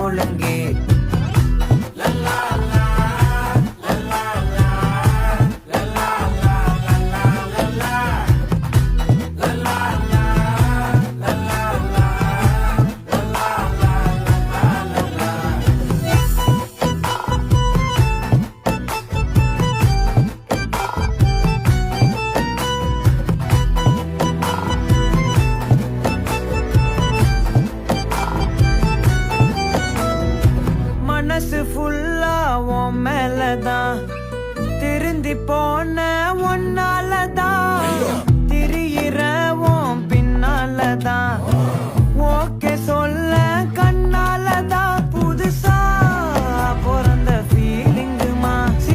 முழுங்கி மனசு ஃபுல்லா உன் மேலதான் திருந்தி போன ஒன்னாலதான் திரியிற உன் பின்னாலதான் ஓகே சொல்ல